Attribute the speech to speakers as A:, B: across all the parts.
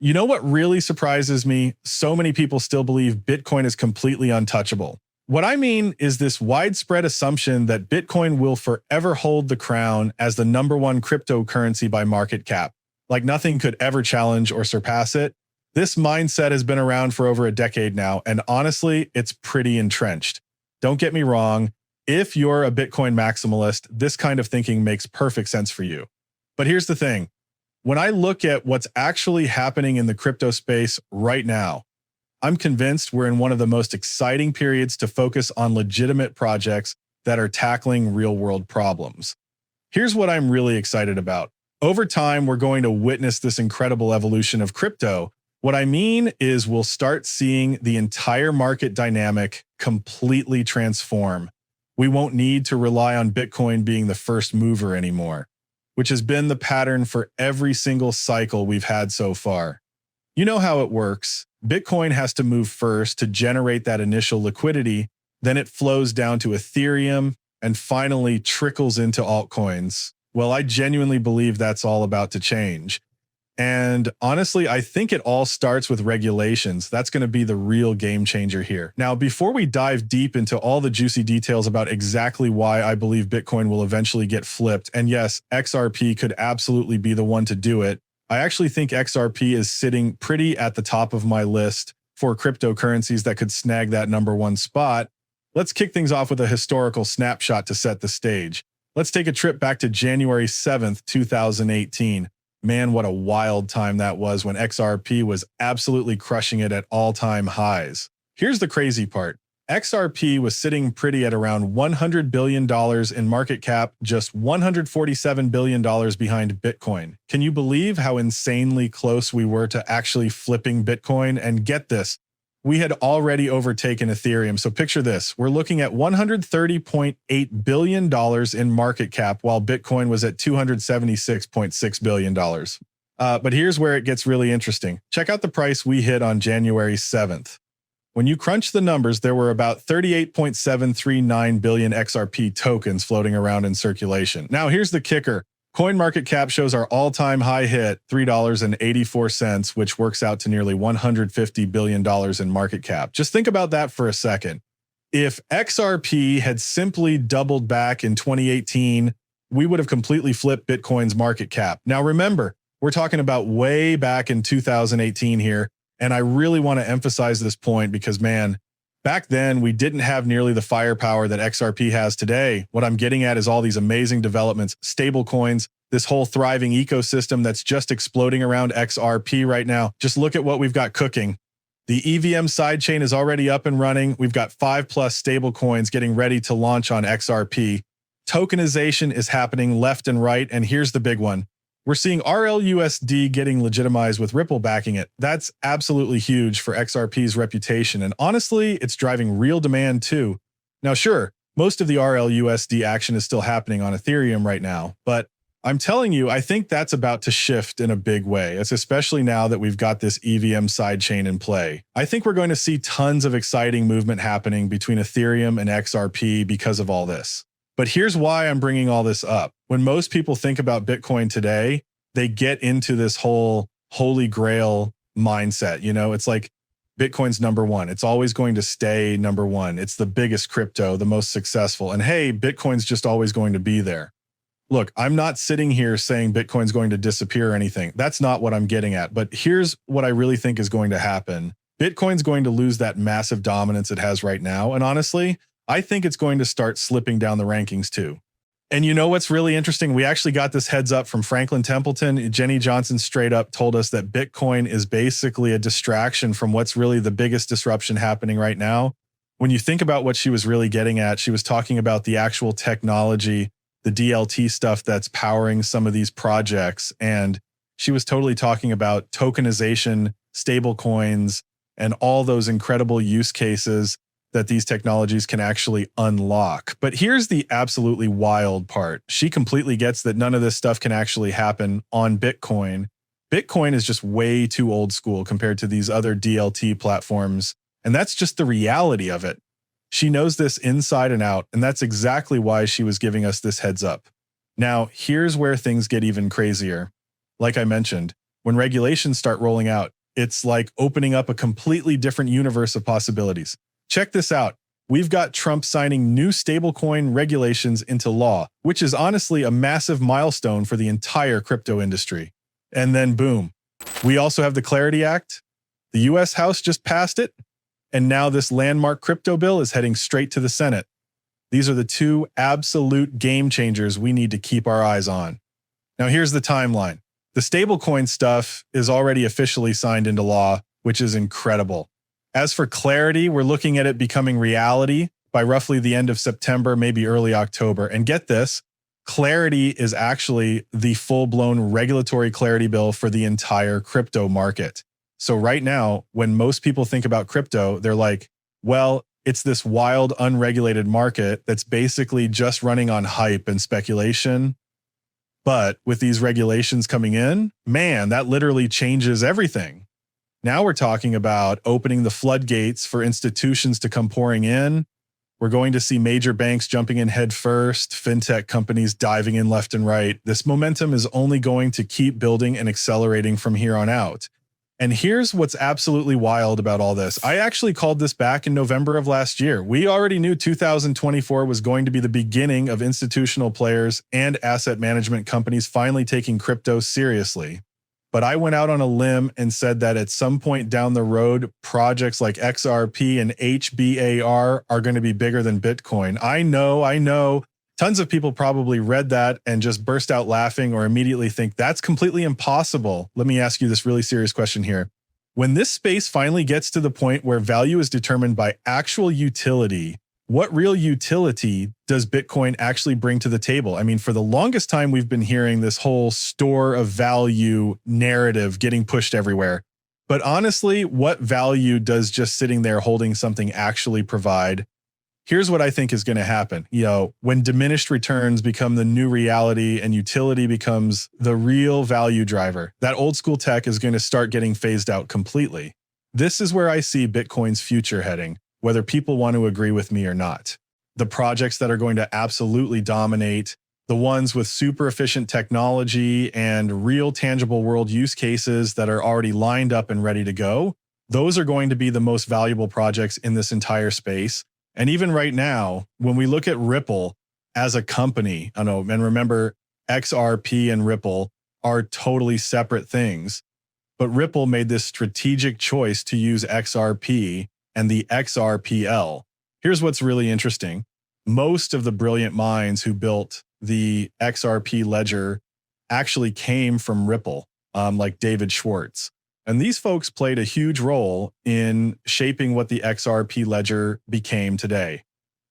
A: You know what really surprises me? So many people still believe Bitcoin is completely untouchable. What I mean is this widespread assumption that Bitcoin will forever hold the crown as the #1 cryptocurrency by market cap, like nothing could ever challenge or surpass it. This mindset has been around for over a decade now, and honestly, it's pretty entrenched. Don't get me wrong, if you're a Bitcoin maximalist, this kind of thinking makes perfect sense for you. But here's the thing. When I look at what's actually happening in the crypto space right now, I'm convinced we're in one of the most exciting periods to focus on legitimate projects that are tackling real-world problems. Here's what I'm really excited about. Over time, we're going to witness this incredible evolution of crypto. What I mean is we'll start seeing the entire market dynamic completely transform. We won't need to rely on Bitcoin being the first mover anymore, which has been the pattern for every single cycle we've had so far. You know how it works. Bitcoin has to move first to generate that initial liquidity, then it flows down to Ethereum and finally trickles into altcoins. Well, I genuinely believe that's all about to change. And honestly, I think it all starts with regulations. That's going to be the real game changer here. Now, before we dive deep into all the juicy details about exactly why I believe Bitcoin will eventually get flipped, and yes, XRP could absolutely be the one to do it, I actually think XRP is sitting pretty at the top of my list for cryptocurrencies that could snag that #1 spot. Let's kick things off with a historical snapshot to set the stage. Let's take a trip back to January 7th, 2018. Man, what a wild time that was when XRP was absolutely crushing it at all-time highs. Here's the crazy part. XRP was sitting pretty at around $100 billion in market cap, just $147 billion behind Bitcoin. Can you believe how insanely close we were to actually flipping Bitcoin? And get this, we had already overtaken Ethereum. So picture this, we're looking at $130.8 billion in market cap while Bitcoin was at $276.6 billion. But here's where it gets really interesting. Check out the price we hit on January 7th. When you crunch the numbers, there were about 38.739 billion XRP tokens floating around in circulation. Now, here's the kicker. CoinMarketCap shows our all-time high hit, $3.84, which works out to nearly $150 billion in market cap. Just think about that for a second. If XRP had simply doubled back in 2018, we would have completely flipped Bitcoin's market cap. Now, remember, we're talking about way back in 2018 here. And I really want to emphasize this point because, man, back then we didn't have nearly the firepower that XRP has today. What I'm getting at is all these amazing developments, stable coins, this whole thriving ecosystem that's just exploding around XRP right now. Just look at what we've got cooking. The EVM sidechain is already up and running. We've got 5+ stable coins getting ready to launch on XRP. Tokenization is happening left and right. And here's the big one. We're seeing RLUSD getting legitimized with Ripple backing it. That's absolutely huge for XRP's reputation. And honestly, it's driving real demand too. Now, sure, most of the RLUSD action is still happening on Ethereum right now, but I'm telling you, I think that's about to shift in a big way. It's especially now that we've got this EVM sidechain in play. I think we're going to see tons of exciting movement happening between Ethereum and XRP because of all this. But here's why I'm bringing all this up. When most people think about Bitcoin today, they get into this whole holy grail mindset. You know, it's like Bitcoin's #1. It's always going to stay #1. It's the biggest crypto, the most successful. And hey, Bitcoin's just always going to be there. Look, I'm not sitting here saying Bitcoin's going to disappear or anything. That's not what I'm getting at. But here's what I really think is going to happen. Bitcoin's going to lose that massive dominance it has right now. And honestly, I think it's going to start slipping down the rankings too. And you know what's really interesting? We actually got this heads up from Franklin Templeton. Jenny Johnson straight up told us that Bitcoin is basically a distraction from what's really the biggest disruption happening right now. When you think about what she was really getting at, she was talking about the actual technology, the DLT stuff that's powering some of these projects. And she was totally talking about tokenization, stable coins, and all those incredible use cases that these technologies can actually unlock. But here's the absolutely wild part. She completely gets that none of this stuff can actually happen on Bitcoin. Bitcoin is just way too old school compared to these other DLT platforms. And that's just the reality of it. She knows this inside and out, and that's exactly why she was giving us this heads up. Now, here's where things get even crazier. Like I mentioned, When regulations start rolling out, it's like opening up a completely different universe of possibilities. Check this out. We've got Trump signing new stablecoin regulations into law, which is honestly a massive milestone for the entire crypto industry. And then boom, we also have the Clarity Act. The US House just passed it. And now this landmark crypto bill is heading straight to the Senate. These are the two absolute game changers we need to keep our eyes on. Now here's the timeline. The stablecoin stuff is already officially signed into law, which is incredible. As for Clarity, we're looking at it becoming reality by roughly the end of September, maybe early October. And get this, Clarity is actually the full-blown regulatory clarity bill for the entire crypto market. So right now, when most people think about crypto, they're like, well, it's this wild, unregulated market that's basically just running on hype and speculation. But with these regulations coming in, man, that literally changes everything. Now we're talking about opening the floodgates for institutions to come pouring in. We're going to see major banks jumping in head first, fintech companies diving in left and right. This momentum is only going to keep building and accelerating from here on out. And here's what's absolutely wild about all this. I actually called this back in November of last year. We already knew 2024 was going to be the beginning of institutional players and asset management companies finally taking crypto seriously. But I went out on a limb and said that at some point down the road, projects like XRP and HBAR are going to be bigger than Bitcoin. I know. Tons of people probably read that and just burst out laughing or immediately think that's completely impossible. Let me ask you this really serious question here. When this space finally gets to the point where value is determined by actual utility, what real utility does Bitcoin actually bring to the table? I mean, for the longest time, we've been hearing this whole store of value narrative getting pushed everywhere. But honestly, what value does just sitting there holding something actually provide? Here's what I think is going to happen. When diminished returns become the new reality and utility becomes the real value driver, that old school tech is going to start getting phased out completely. This is where I see Bitcoin's future heading, whether people want to agree with me or not. The projects that are going to absolutely dominate, the ones with super efficient technology and real tangible world use cases that are already lined up and ready to go, those are going to be the most valuable projects in this entire space. And even right now, when we look at Ripple as a company, and remember, XRP and Ripple are totally separate things. But Ripple made this strategic choice to use XRP and the XRPL. Here's what's really interesting. Most of the brilliant minds who built the XRP ledger actually came from Ripple, like David Schwartz. And these folks played a huge role in shaping what the XRP ledger became today.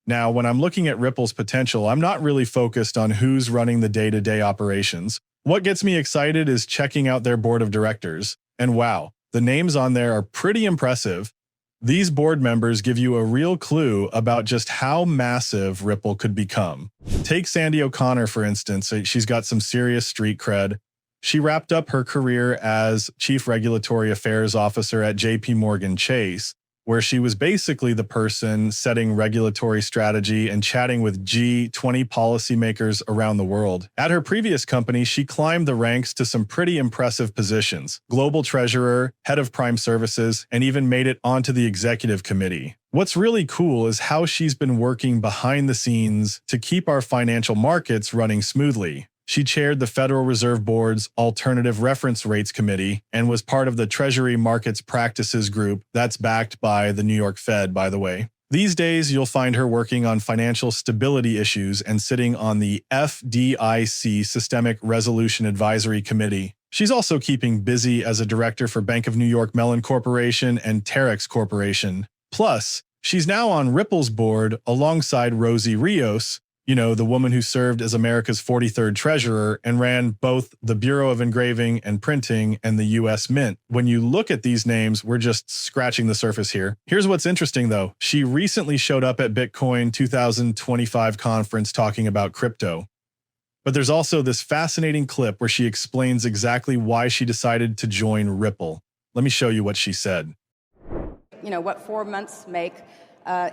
A: Now, when I'm looking at Ripple's potential, I'm not really focused on who's running the day-to-day operations. What gets me excited is checking out their board of directors. And wow, the names on there are pretty impressive. These board members give you a real clue about just how massive Ripple could become. Take Sandy O'Connor, for instance. She's got some serious street cred. She wrapped up her career as Chief Regulatory Affairs Officer at JP Morgan Chase, where she was basically the person setting regulatory strategy and chatting with G20 policymakers around the world. At her previous company, she climbed the ranks to some pretty impressive positions: global treasurer, head of prime services, and even made it onto the executive committee. What's really cool is how she's been working behind the scenes to keep our financial markets running smoothly. She chaired the Federal Reserve Board's Alternative Reference Rates Committee and was part of the Treasury Markets Practices Group that's backed by the New York Fed, by the way. These days, you'll find her working on financial stability issues and sitting on the FDIC Systemic Resolution Advisory Committee. She's also keeping busy as a director for Bank of New York Mellon Corporation and Terex Corporation. Plus, she's now on Ripple's board alongside Rosie Rios, the woman who served as America's 43rd treasurer and ran both the Bureau of Engraving and Printing and the U.S. Mint. When you look at these names, we're just scratching the surface here. Here's what's interesting, though. She recently showed up at Bitcoin 2025 conference talking about crypto. But there's also this fascinating clip where she explains exactly why she decided to join Ripple. Let me show you what she said.
B: What 4 months make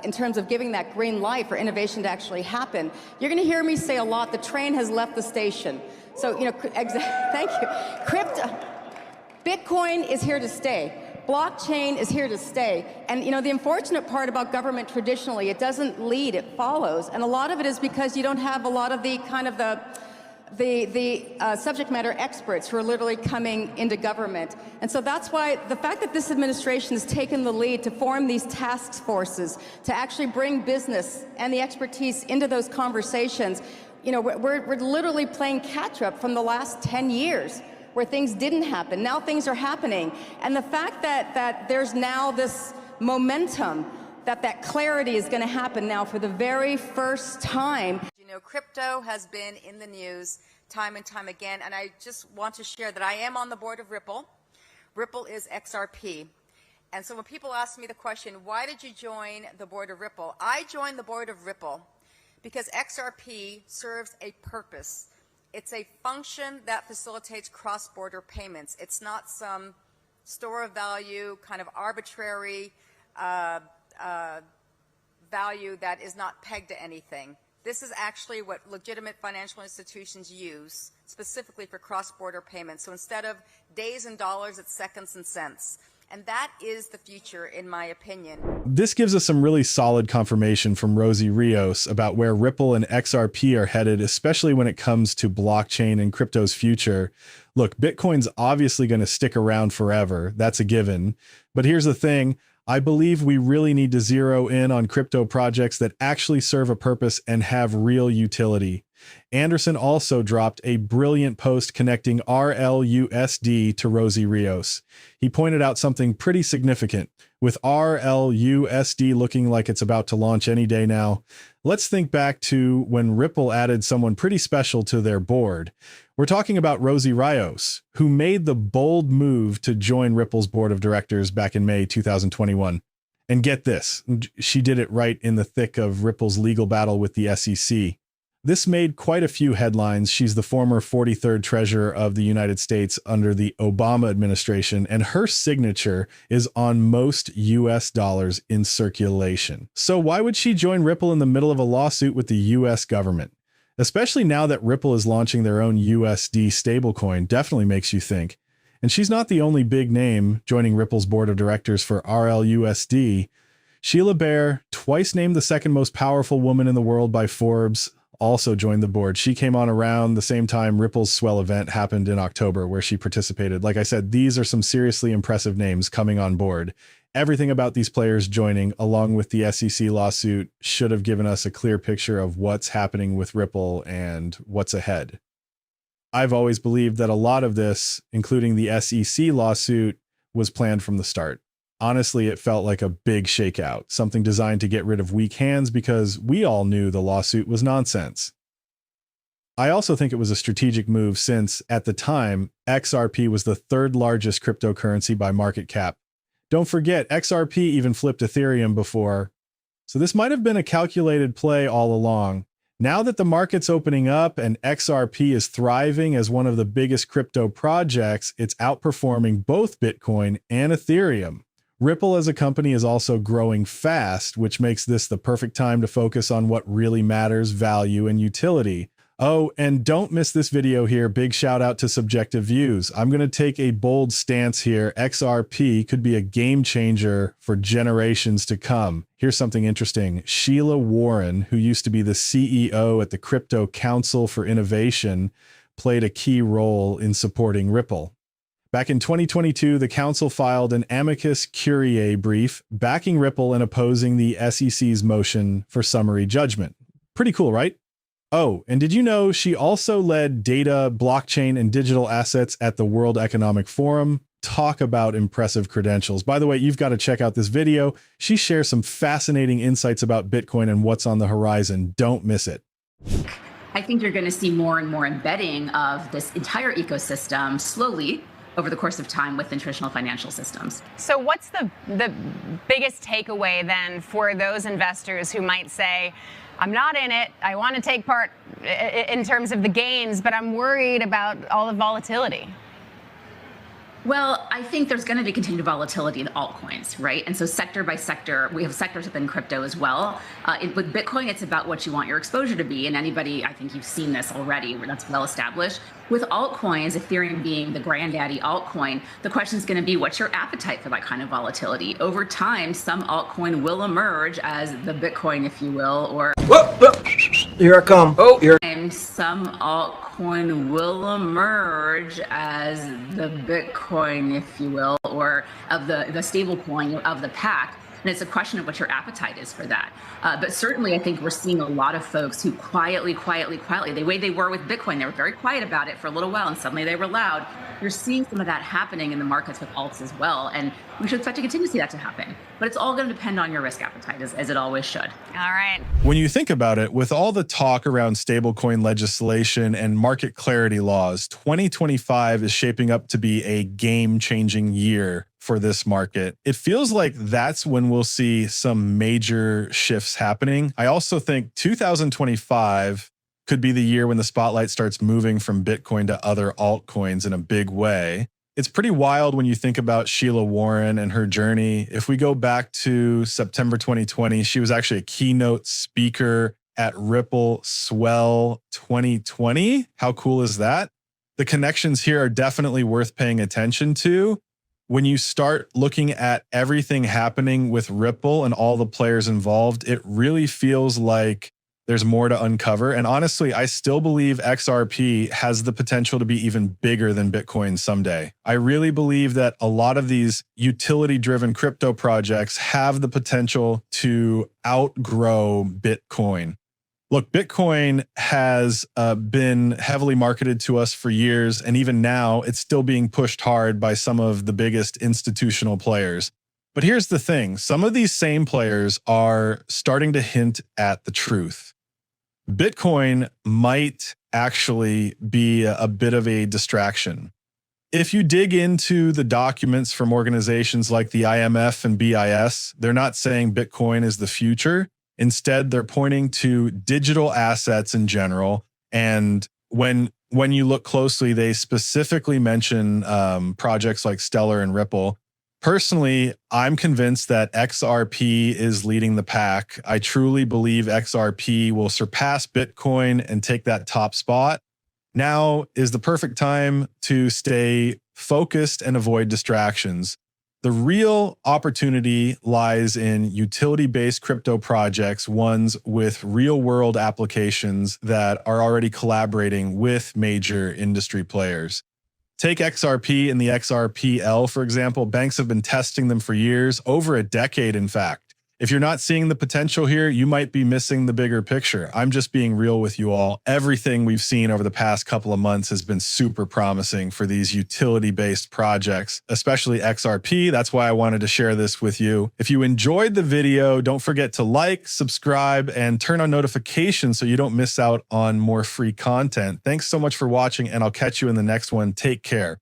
B: in terms of giving that green light for innovation to actually happen. You're going to hear me say a lot, the train has left the station. So, thank you. Bitcoin is here to stay. Blockchain is here to stay. And the unfortunate part about government traditionally, it doesn't lead, it follows. And a lot of it is because you don't have a lot of the kind of the subject matter experts who are literally coming into government. And so that's why the fact that this administration has taken the lead to form these task forces, to actually bring business and the expertise into those conversations, we're literally playing catch up from the last 10 years. Where things didn't happen. Now things are happening. And the fact that there's now this momentum, that clarity is going to happen now for the very first time.
C: Crypto has been in the news time and time again, and I just want to share that I am on the board of Ripple. Ripple is XRP. And so when people ask me the question, why did you join the board of Ripple? I joined the board of Ripple because XRP serves a purpose. It's a function that facilitates cross-border payments. It's not some store of value, kind of arbitrary value that is not pegged to anything. This is actually what legitimate financial institutions use, specifically for cross-border payments. So instead of days and dollars, it's seconds and cents. And that is the future, in my opinion.
A: This gives us some really solid confirmation from Rosie Rios about where Ripple and XRP are headed, especially when it comes to blockchain and crypto's future. Look, Bitcoin's obviously going to stick around forever. That's a given. But here's the thing. I believe we really need to zero in on crypto projects that actually serve a purpose and have real utility. Anderson also dropped a brilliant post connecting RLUSD to Rosie Rios. He pointed out something pretty significant. With RLUSD looking like it's about to launch any day now, let's think back to when Ripple added someone pretty special to their board. We're talking about Rosie Rios, who made the bold move to join Ripple's board of directors back in May 2021. And get this, she did it right in the thick of Ripple's legal battle with the SEC. This made quite a few headlines. She's the former 43rd treasurer of the United States under the Obama administration, and her signature is on most US dollars in circulation. So why would she join Ripple in the middle of a lawsuit with the US government? Especially now that Ripple is launching their own USD stablecoin, definitely makes you think. And she's not the only big name joining Ripple's board of directors for RLUSD. Sheila Bair, twice named the second most powerful woman in the world by Forbes, also joined the board. She came on around the same time Ripple's Swell event happened in October, where she participated. Like I said, these are some seriously impressive names coming on board. Everything about these players joining, along with the SEC lawsuit, should have given us a clear picture of what's happening with Ripple and what's ahead. I've always believed that a lot of this, including the SEC lawsuit, was planned from the start. Honestly, it felt like a big shakeout, something designed to get rid of weak hands because we all knew the lawsuit was nonsense. I also think it was a strategic move since, at the time, XRP was the third largest cryptocurrency by market cap. Don't forget, XRP even flipped Ethereum before. So this might have been a calculated play all along. Now that the market's opening up and XRP is thriving as one of the biggest crypto projects, it's outperforming both Bitcoin and Ethereum. Ripple as a company is also growing fast, which makes this the perfect time to focus on what really matters, value and utility. Oh, and don't miss this video here. Big shout out to Subjective Views. I'm going to take a bold stance here. XRP could be a game changer for generations to come. Here's something interesting. Sheila Warren, who used to be the CEO at the Crypto Council for Innovation, played a key role in supporting Ripple. Back in 2022, the council filed an amicus curiae brief backing Ripple and opposing the SEC's motion for summary judgment. Pretty cool, right? Oh, and did you know she also led data, blockchain, and digital assets at the World Economic Forum? Talk about impressive credentials. By the way, you've got to check out this video. She shares some fascinating insights about Bitcoin and what's on the horizon. Don't miss it.
D: I think you're going to see more and more embedding of this entire ecosystem slowly over the course of time within traditional financial systems.
E: So what's the biggest takeaway then for those investors who might say, I'm not in it, I want to take part in terms of the gains, but I'm worried about all the volatility?
D: Well, I think there's going to be continued volatility in altcoins, right? And so sector by sector, we have sectors within crypto as well. With Bitcoin, it's about what you want your exposure to be. And anybody, I think you've seen this already, that's well established. With altcoins, Ethereum being the granddaddy altcoin, the question is going to be, what's your appetite for that kind of volatility? Over time, some altcoin will emerge as the Bitcoin, if you will, or
F: here I come. Oh, here.
D: and some altcoin will emerge as the Bitcoin, if you will, or of the stable coin of the pack. And it's a question of what your appetite is for that. But certainly, I think we're seeing a lot of folks who quietly, the way they were with Bitcoin, they were very quiet about it for a little while, and suddenly they were loud. You're seeing some of that happening in the markets with alts as well. And we should expect to continue to see that to happen. But it's all going to depend on your risk appetite, as it always should.
E: All right.
A: When you think about it, with all the talk around stablecoin legislation and market clarity laws, 2025 is shaping up to be a game-changing year for this market. It feels like that's when we'll see some major shifts happening. I also think 2025 could be the year when the spotlight starts moving from Bitcoin to other altcoins in a big way. It's pretty wild when you think about Sheila Warren and her journey. If we go back to September 2020, she was actually a keynote speaker at Ripple Swell 2020. How cool is that? The connections here are definitely worth paying attention to. When you start looking at everything happening with Ripple and all the players involved, it really feels like there's more to uncover. And honestly, I still believe XRP has the potential to be even bigger than Bitcoin someday. I really believe that a lot of these utility-driven crypto projects have the potential to outgrow Bitcoin. Look, Bitcoin has been heavily marketed to us for years, and even now, it's still being pushed hard by some of the biggest institutional players. But here's the thing. Some of these same players are starting to hint at the truth. Bitcoin might actually be a bit of a distraction. If you dig into the documents from organizations like the IMF and BIS, they're not saying Bitcoin is the future. Instead, they're pointing to digital assets in general. And when you look closely, they specifically mention projects like Stellar and Ripple. Personally, I'm convinced that XRP is leading the pack. I truly believe XRP will surpass Bitcoin and take that top spot. Now is the perfect time to stay focused and avoid distractions. The real opportunity lies in utility-based crypto projects, ones with real-world applications that are already collaborating with major industry players. Take XRP and the XRPL, for example. Banks have been testing them for years, over a decade, in fact. If you're not seeing the potential here, you might be missing the bigger picture. I'm just being real with you all. Everything we've seen over the past couple of months has been super promising for these utility-based projects, especially XRP. That's why I wanted to share this with you. If you enjoyed the video, don't forget to like, subscribe, and turn on notifications so you don't miss out on more free content. Thanks so much for watching, and I'll catch you in the next one. Take care.